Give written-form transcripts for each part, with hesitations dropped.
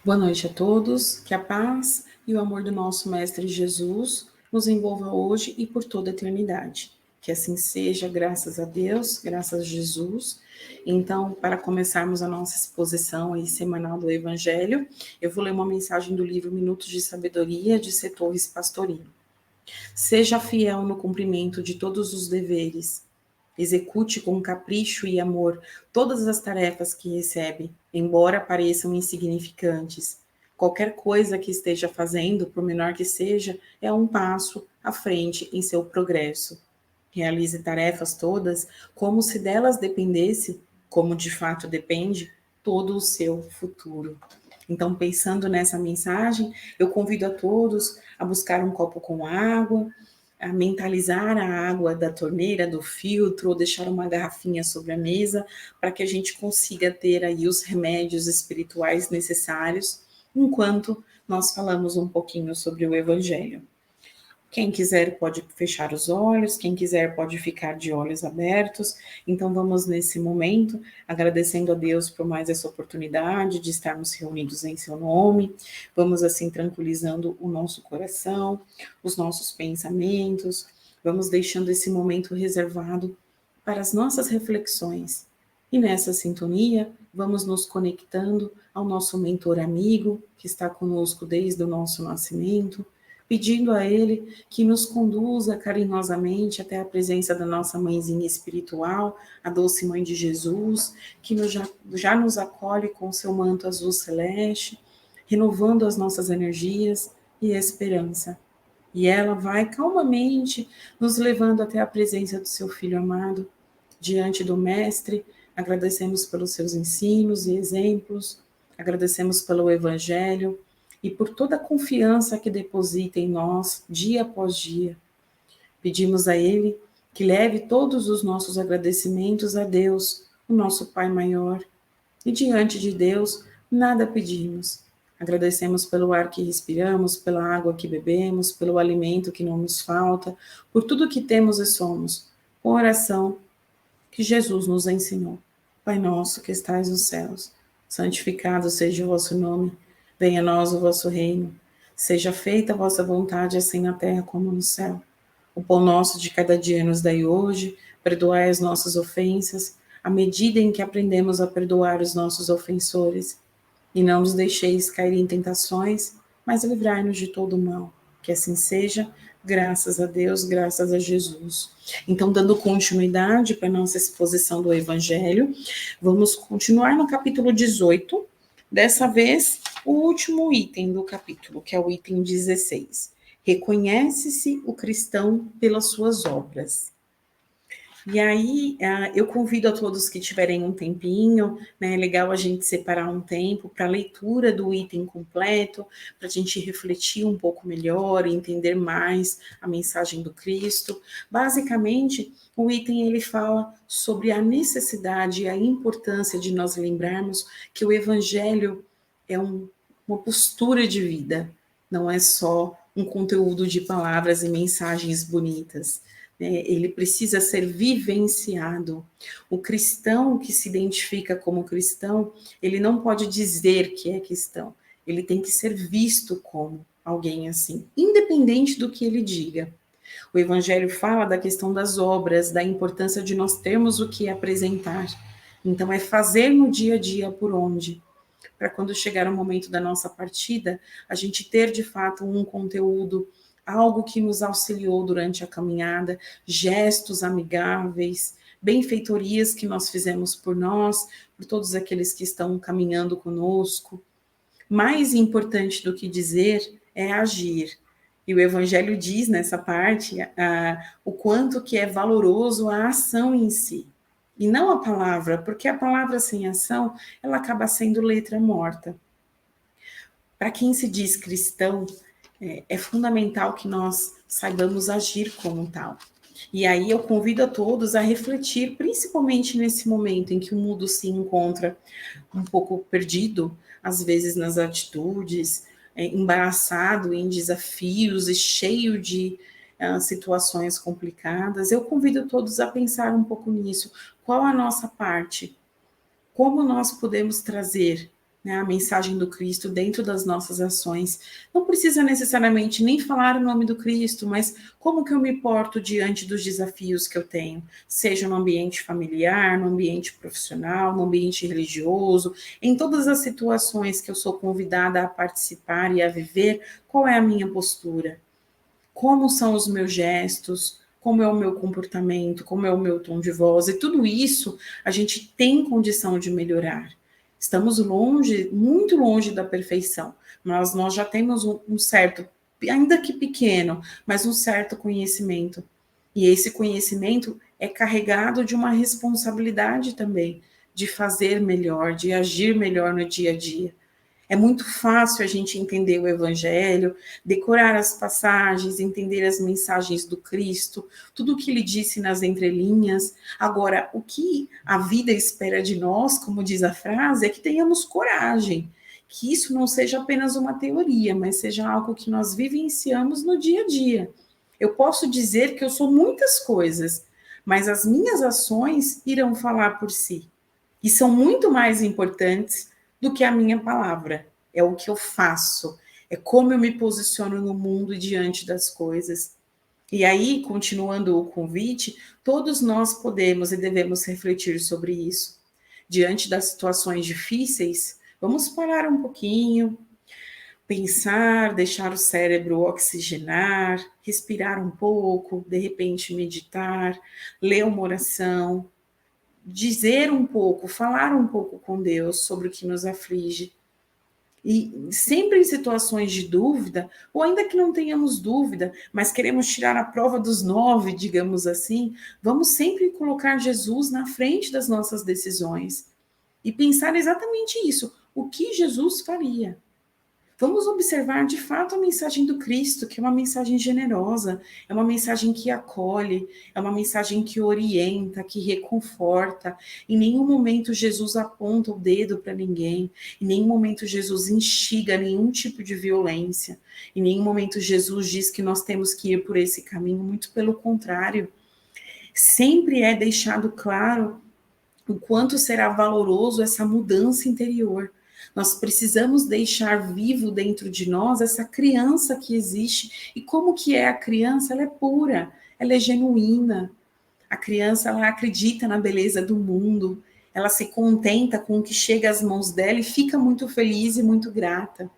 Boa noite a todos, que a paz e o amor do nosso Mestre Jesus nos envolva hoje e por toda a eternidade. Que assim seja, graças a Deus, graças a Jesus. Então, para começarmos a nossa exposição aí semanal do Evangelho, eu vou ler uma mensagem do livro Minutos de Sabedoria, de C. Torres Pastorino. Seja fiel no cumprimento de todos os deveres. Execute com capricho e amor todas as tarefas que recebe, embora pareçam insignificantes. Qualquer coisa que esteja fazendo, por menor que seja, é um passo à frente em seu progresso. Realize tarefas todas como se delas dependesse, como de fato depende, todo o seu futuro. Então, pensando nessa mensagem, eu convido a todos a buscar um copo com água, a mentalizar a água da torneira, do filtro, ou deixar uma garrafinha sobre a mesa, para que a gente consiga ter aí os remédios espirituais necessários, enquanto nós falamos um pouquinho sobre o Evangelho. Quem quiser pode fechar os olhos, quem quiser pode ficar de olhos abertos. Então vamos nesse momento agradecendo a Deus por mais essa oportunidade de estarmos reunidos em seu nome. Vamos assim tranquilizando o nosso coração, os nossos pensamentos. Vamos deixando esse momento reservado para as nossas reflexões. E nessa sintonia, vamos nos conectando ao nosso mentor amigo, que está conosco desde o nosso nascimento, pedindo a Ele que nos conduza carinhosamente até a presença da nossa mãezinha espiritual, a doce mãe de Jesus, que já nos acolhe com seu manto azul celeste, renovando as nossas energias e esperança. E ela vai calmamente nos levando até a presença do seu Filho amado, diante do Mestre. Agradecemos pelos seus ensinos e exemplos, agradecemos pelo Evangelho e por toda a confiança que deposita em nós dia após dia. Pedimos a Ele que leve todos os nossos agradecimentos a Deus, o nosso Pai maior. E diante de Deus, nada pedimos. Agradecemos pelo ar que respiramos, pela água que bebemos, pelo alimento que não nos falta, por tudo que temos e somos, com oração que Jesus nos ensinou. Pai nosso que estais nos céus, santificado seja o vosso nome, venha a nós o vosso reino, seja feita a vossa vontade, assim na terra como no céu. O pão nosso de cada dia nos dai hoje, perdoai as nossas ofensas, à medida em que aprendemos a perdoar os nossos ofensores. E não nos deixeis cair em tentações, mas livrai-nos de todo o mal. Que assim seja, graças a Deus, graças a Jesus. Então, dando continuidade para a nossa exposição do Evangelho, vamos continuar no capítulo 18, dessa vez o último item do capítulo, que é o item 16. Reconhece-se o cristão pelas suas obras. E aí, eu convido a todos que tiverem um tempinho, né, é legal a gente separar um tempo para a leitura do item completo, para a gente refletir um pouco melhor, entender mais a mensagem do Cristo. Basicamente, o item ele fala sobre a necessidade e a importância de nós lembrarmos que o Evangelho é uma postura de vida, não é só um conteúdo de palavras e mensagens bonitas. Ele precisa ser vivenciado. O cristão que se identifica como cristão, ele não pode dizer que é cristão, ele tem que ser visto como alguém assim, independente do que ele diga. O Evangelho fala da questão das obras, da importância de nós termos o que apresentar. Então, é fazer no dia a dia por onde, para quando chegar o momento da nossa partida, a gente ter de fato um conteúdo, algo que nos auxiliou durante a caminhada, gestos amigáveis, benfeitorias que nós fizemos por nós, por todos aqueles que estão caminhando conosco. Mais importante do que dizer é agir. E o Evangelho diz nessa parte o quanto que é valoroso a ação em si. E não a palavra, porque a palavra sem ação, ela acaba sendo letra morta. Para quem se diz cristão, é fundamental que nós saibamos agir como tal. E aí eu convido a todos a refletir, principalmente nesse momento em que o mundo se encontra um pouco perdido, às vezes nas atitudes, embaraçado em desafios e cheio de situações complicadas. Eu convido todos a pensar um pouco nisso. Qual a nossa parte? Como nós podemos trazer né, a mensagem do Cristo dentro das nossas ações. Não precisa necessariamente nem falar o nome do Cristo, mas como que eu me porto diante dos desafios que eu tenho, seja no ambiente familiar, no ambiente profissional, no ambiente religioso, em todas as situações que eu sou convidada a participar e a viver, qual é a minha postura? Como são os meus gestos? Como é o meu comportamento? Como é o meu tom de voz? E tudo isso a gente tem condição de melhorar. Estamos longe, muito longe da perfeição, mas nós já temos um certo, ainda que pequeno, mas um certo conhecimento. E esse conhecimento é carregado de uma responsabilidade também, de fazer melhor, de agir melhor no dia a dia. É muito fácil a gente entender o Evangelho, decorar as passagens, entender as mensagens do Cristo, tudo o que ele disse nas entrelinhas. Agora, o que a vida espera de nós, como diz a frase, é que tenhamos coragem, que isso não seja apenas uma teoria, mas seja algo que nós vivenciamos no dia a dia. Eu posso dizer que eu sou muitas coisas, mas as minhas ações irão falar por si. E são muito mais importantes do que a minha palavra. É o que eu faço, é como eu me posiciono no mundo e diante das coisas. E aí, continuando o convite, todos nós podemos e devemos refletir sobre isso. Diante das situações difíceis, vamos parar um pouquinho, pensar, deixar o cérebro oxigenar, respirar um pouco, de repente meditar, ler uma oração, dizer um pouco, falar um pouco com Deus sobre o que nos aflige. E sempre em situações de dúvida, ou ainda que não tenhamos dúvida, mas queremos tirar a prova dos 9, digamos assim, vamos sempre colocar Jesus na frente das nossas decisões e pensar exatamente isso: o que Jesus faria? Vamos observar de fato a mensagem do Cristo, que é uma mensagem generosa, é uma mensagem que acolhe, é uma mensagem que orienta, que reconforta. Em nenhum momento Jesus aponta o dedo para ninguém, em nenhum momento Jesus instiga nenhum tipo de violência, em nenhum momento Jesus diz que nós temos que ir por esse caminho, muito pelo contrário. Sempre é deixado claro o quanto será valoroso essa mudança interior. Nós precisamos deixar vivo dentro de nós essa criança que existe. E como que é a criança? Ela é pura, ela é genuína. A criança, ela acredita na beleza do mundo, ela se contenta com o que chega às mãos dela e fica muito feliz e muito grata.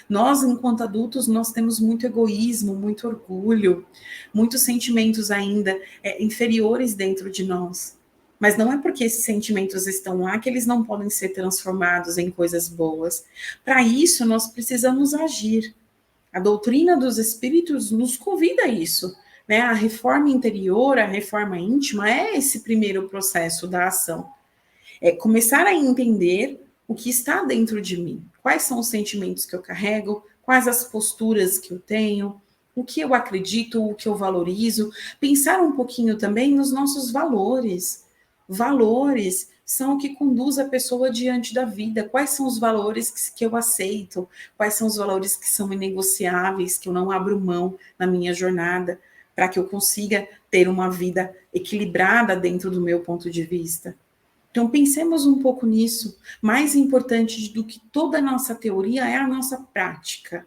Nós, enquanto adultos, nós temos muito egoísmo, muito orgulho, muitos sentimentos ainda inferiores dentro de nós. Mas não é porque esses sentimentos estão lá que eles não podem ser transformados em coisas boas. Para isso, nós precisamos agir. A doutrina dos espíritos nos convida a isso, né? A reforma interior, a reforma íntima é esse primeiro processo da ação. É começar a entender o que está dentro de mim, quais são os sentimentos que eu carrego, quais as posturas que eu tenho, o que eu acredito, o que eu valorizo, pensar um pouquinho também nos nossos valores. Valores são o que conduz a pessoa diante da vida. Quais são os valores que eu aceito? Quais são os valores que são inegociáveis, que eu não abro mão na minha jornada, para que eu consiga ter uma vida equilibrada dentro do meu ponto de vista? Então, pensemos um pouco nisso. Mais importante do que toda a nossa teoria é a nossa prática.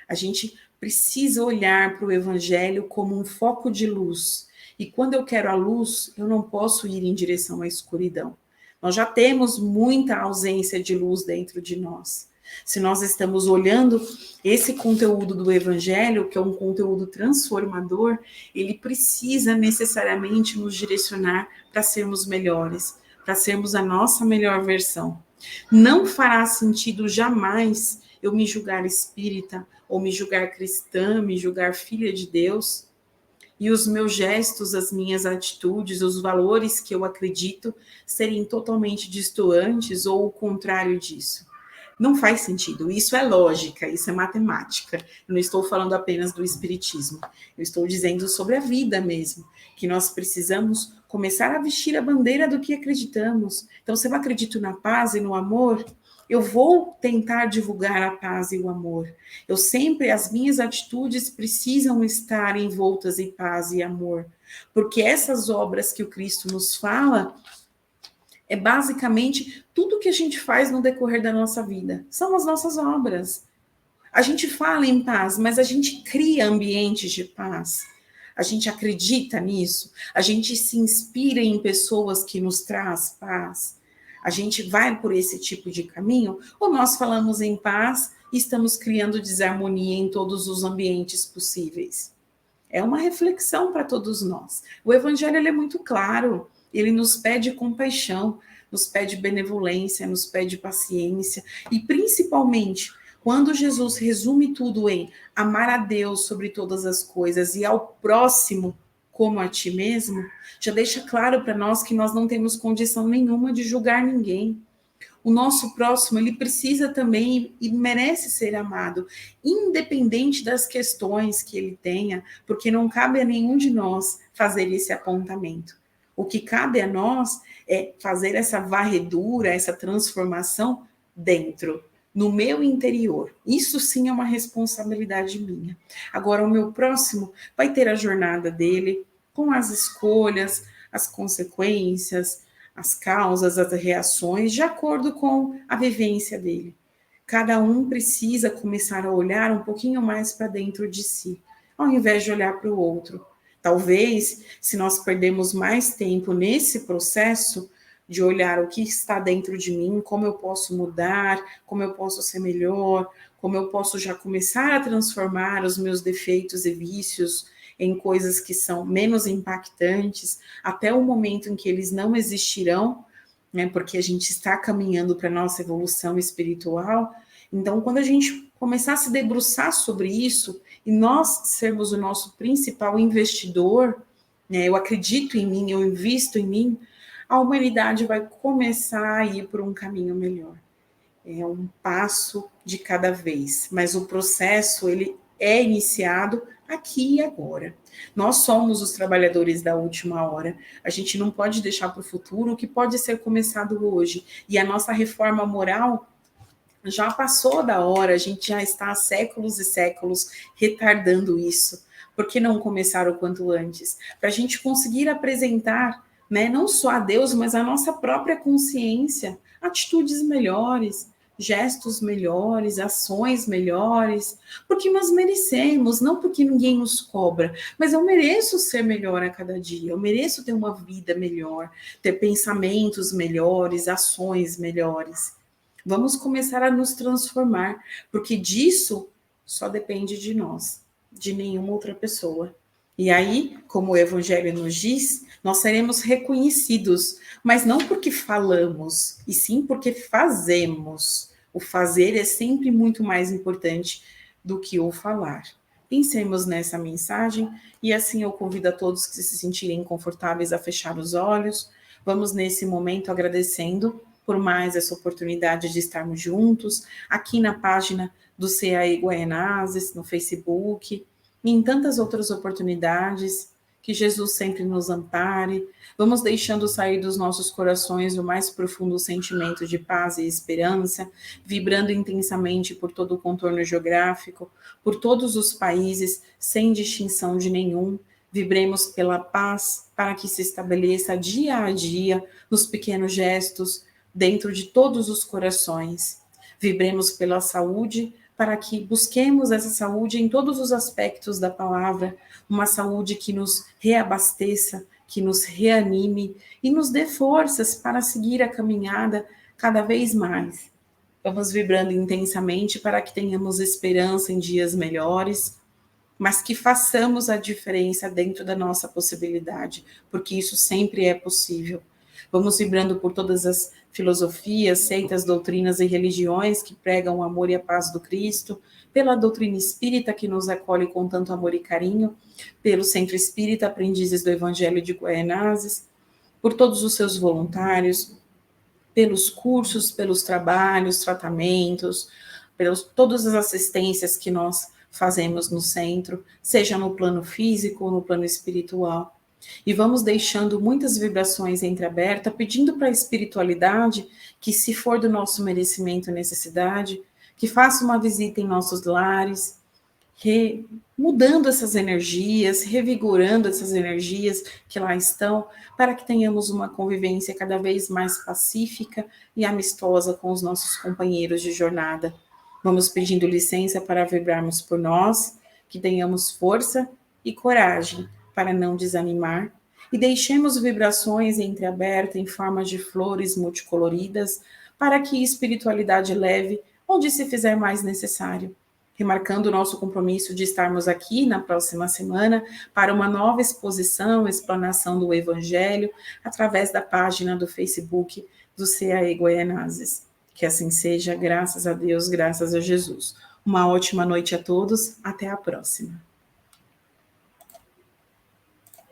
A gente precisa olhar para o Evangelho como um foco de luz. E quando eu quero a luz, eu não posso ir em direção à escuridão. Nós já temos muita ausência de luz dentro de nós. Se nós estamos olhando esse conteúdo do Evangelho, que é um conteúdo transformador, ele precisa necessariamente nos direcionar para sermos melhores, para sermos a nossa melhor versão. Não fará sentido jamais eu me julgar espírita, ou me julgar cristã, me julgar filha de Deus, e os meus gestos, as minhas atitudes, os valores que eu acredito serem totalmente distantes ou o contrário disso. Não faz sentido. Isso é lógica, isso é matemática. Eu não estou falando apenas do espiritismo. Eu estou dizendo sobre a vida mesmo, que nós precisamos começar a vestir a bandeira do que acreditamos. Então, se eu acredito na paz e no amor, eu vou tentar divulgar a paz e o amor. Eu sempre, as minhas atitudes precisam estar envoltas em paz e amor, porque essas obras que o Cristo nos fala, É basicamente tudo que a gente faz no decorrer da nossa vida. São as nossas obras. A gente fala em paz, mas a gente cria ambientes de paz. A gente acredita nisso. A gente se inspira em pessoas que nos traz paz. A gente vai por esse tipo de caminho? Ou nós falamos em paz e estamos criando desarmonia em todos os ambientes possíveis? É uma reflexão para todos nós. O evangelho ele é muito claro. Ele nos pede compaixão, nos pede benevolência, nos pede paciência e principalmente quando Jesus resume tudo em amar a Deus sobre todas as coisas e ao próximo como a ti mesmo, já deixa claro para nós que nós não temos condição nenhuma de julgar ninguém. O nosso próximo, ele precisa também e merece ser amado, independente das questões que ele tenha, porque não cabe a nenhum de nós fazer esse apontamento. O que cabe a nós é fazer essa varredura, essa transformação dentro, no meu interior. Isso sim é uma responsabilidade minha. Agora, o meu próximo vai ter a jornada dele, com as escolhas, as consequências, as causas, as reações, de acordo com a vivência dele. Cada um precisa começar a olhar um pouquinho mais para dentro de si, ao invés de olhar para o outro. Talvez, se nós perdemos mais tempo nesse processo de olhar o que está dentro de mim, como eu posso mudar, como eu posso ser melhor, como eu posso já começar a transformar os meus defeitos e vícios em coisas que são menos impactantes, até o momento em que eles não existirão, né, porque a gente está caminhando para a nossa evolução espiritual. Então, quando a gente começar a se debruçar sobre isso, e nós sermos o nosso principal investidor, né, eu acredito em mim, eu invisto em mim, a humanidade vai começar a ir por um caminho melhor. É um passo de cada vez, mas o processo, ele é iniciado aqui e agora. Nós somos os trabalhadores da última hora. A gente não pode deixar para o futuro o que pode ser começado hoje. E a nossa reforma moral já passou da hora, a gente já está há séculos e séculos retardando isso. Por que não começar o quanto antes? Para a gente conseguir apresentar, né, não só a Deus, mas a nossa própria consciência, atitudes melhores, gestos melhores, ações melhores, porque nós merecemos, não porque ninguém nos cobra, mas eu mereço ser melhor a cada dia, eu mereço ter uma vida melhor, ter pensamentos melhores, ações melhores. Vamos começar a nos transformar, porque disso só depende de nós, de nenhuma outra pessoa. E aí, como o Evangelho nos diz, nós seremos reconhecidos, mas não porque falamos, e sim porque fazemos. O fazer é sempre muito mais importante do que o falar. Pensemos nessa mensagem e assim eu convido a todos que se sentirem confortáveis a fechar os olhos. Vamos nesse momento agradecendo por mais essa oportunidade de estarmos juntos aqui na página do CAE Guaianazes, no Facebook, e em tantas outras oportunidades. Que Jesus sempre nos ampare. Vamos deixando sair dos nossos corações o mais profundo sentimento de paz e esperança, vibrando intensamente por todo o contorno geográfico, por todos os países, sem distinção de nenhum. Vibremos pela paz para que se estabeleça dia a dia, nos pequenos gestos, dentro de todos os corações. Vibremos pela saúde para que busquemos essa saúde em todos os aspectos da palavra, uma saúde que nos reabasteça, que nos reanime e nos dê forças para seguir a caminhada cada vez mais. Vamos vibrando intensamente para que tenhamos esperança em dias melhores, mas que façamos a diferença dentro da nossa possibilidade, porque isso sempre é possível. Vamos vibrando por todas as filosofias, seitas, doutrinas e religiões que pregam o amor e a paz do Cristo, pela doutrina espírita que nos acolhe com tanto amor e carinho, pelo Centro Espírita Aprendizes do Evangelho de Guaianazes, por todos os seus voluntários, pelos cursos, pelos trabalhos, tratamentos, pelas todas as assistências que nós fazemos no centro, seja no plano físico ou no plano espiritual. E vamos deixando muitas vibrações entreabertas, pedindo para a espiritualidade que, se for do nosso merecimento e necessidade, que faça uma visita em nossos lares, mudando essas energias, revigorando essas energias que lá estão, para que tenhamos uma convivência cada vez mais pacífica e amistosa com os nossos companheiros de jornada. Vamos pedindo licença para vibrarmos por nós, que tenhamos força e coragem para não desanimar e deixemos vibrações entreabertas em forma de flores multicoloridas para que espiritualidade leve onde se fizer mais necessário. Remarcando o nosso compromisso de estarmos aqui na próxima semana para uma nova exposição, explanação do Evangelho, através da página do Facebook do CAE Goianazes. Que assim seja, graças a Deus, graças a Jesus. Uma ótima noite a todos, até a próxima.